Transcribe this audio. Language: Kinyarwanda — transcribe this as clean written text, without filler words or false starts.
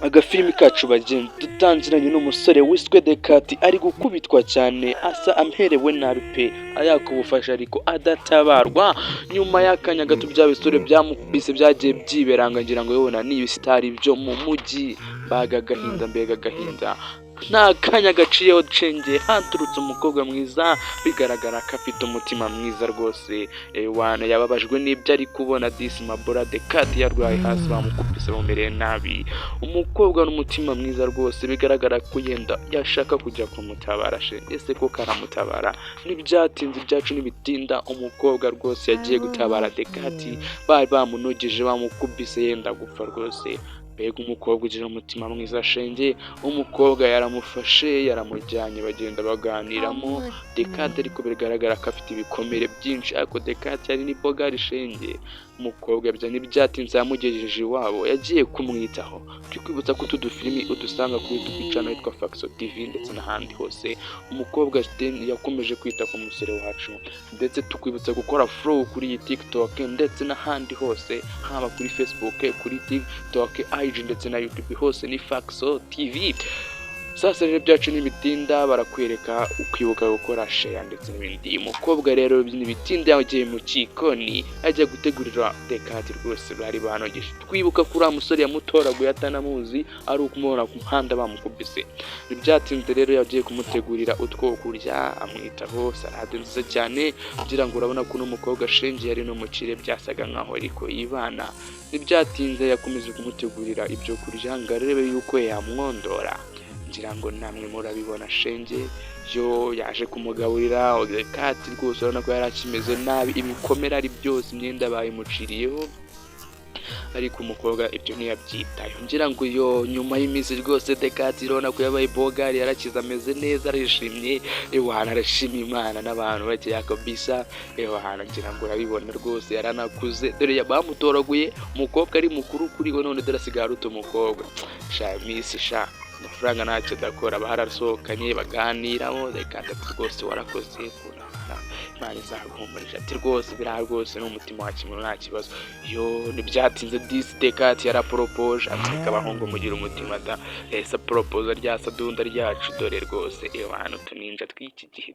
Agafilimi kacu bagenzi dutangiranye n'umusore wiswe Dekati ari gukubitwa cyane asa amerewe nabi pe ayaka ubufasha ariko adatabarwa. Nyuma y'akanya gato bya bisore byamukubise byagiye byiberanga ngira ngo yabona ni ibisitari byo mu mujyi. Mbega agahinda nta kanya gaciyeho cenge haturutse umukobwa mwiza bigaragara ko afite umutima mwiza rwose. Wana yababajwe n'ibyo ari kubona disi Mabora Dekati yarwaye hasi bamukubise bamumereye nabi. Umukobwa n'umutima mwiza rwose bigaragara ko yenda yashaka kujya kumutabara ese ko karamutabara ntibyatinze ibyacu n'ibitinda. Umukobwa rwose yagiye gutabara Dekati bari bamunogeje bamukubise yenda gupfa rwose. Mbega umukobwa ugira umutima mwiza shenge. Umukobwa yaramufashe yaramujyanye bagenda baganiramo. Dekati ariko bigaragara ko afite ibikomere byinshi ariko Dekati yari ni bogari shenge. Umukobwa ntibyatinze yamugejeje iwabo yagiye kumwitaho. Turi kwibutsa ko utu dufilimi udusanga kuri YouTube channel yitwa Faxo TV ndetse n'ahandi hose. Umukobwa yakomeje kwita ku musore wacu ndetse tukwibutsa gukora follow kuri iyi TikTok ndetse n'ahandi hose haba kuri Facebook kuri TikTok IG ndetse na YouTube hose ni Faxo TV. Sasa rero byacu n'ibitinda barakwereka ukwibuka gukora share ndetse n'ibindi. Umukobwa rero n'ibitinda yagiye mu kikoni ajya gutegurira Dekati rwose bari banogeje. Twibuka kuri umusore yamutoraguye atanamuzi ari ukumubona ku muhanda bamukubise. Ntibyatinze rero yagiye kumutegurira utwo kurya amwitaho salade nziza cyane kugira ngo urabona ko n'umukobwa shenge yari no mukire byasaga nkaho ariko yibana. Ntibyatinze yakomeje kumutegurira ibyo kurya ngo arebe yuko yamwondora. Ngira ngo namwe murabibona shenge yo yaje kumugaburira Dekati rwose urabona ko yari akimeze nabi ibikomere ari byose imyenda bayimuciriyeho ariko umukobwa ibyo ntiyabyitayeho. Ngira ngo yo nyuma y'iminsi rwose Dekati urabona ko yabaye bogari yarakiza ameze neza arishimye. Wana arashima Imana n'abantu bagiye kabisa. Wana ngira ngo urabibona rwose yaranakuze dore bamutoraguye umukobwa ari mukuru kuri we none dore asigaye aruta umukobwa. Sha misi sha amafaranga ntacyo adakora baharasohokanye baganiramo Dekati rwose warakoze Imana izaguhumurije ati rwose biriya rwose n'umutima wa kimuntu nta kibazo. Yo ntibyatinze disi Dekati yaraporopoje ati abahungu mugira umutima da esa poropoza rya sadunda ryacu dore rwose abantu tuninja tw'iki gihe.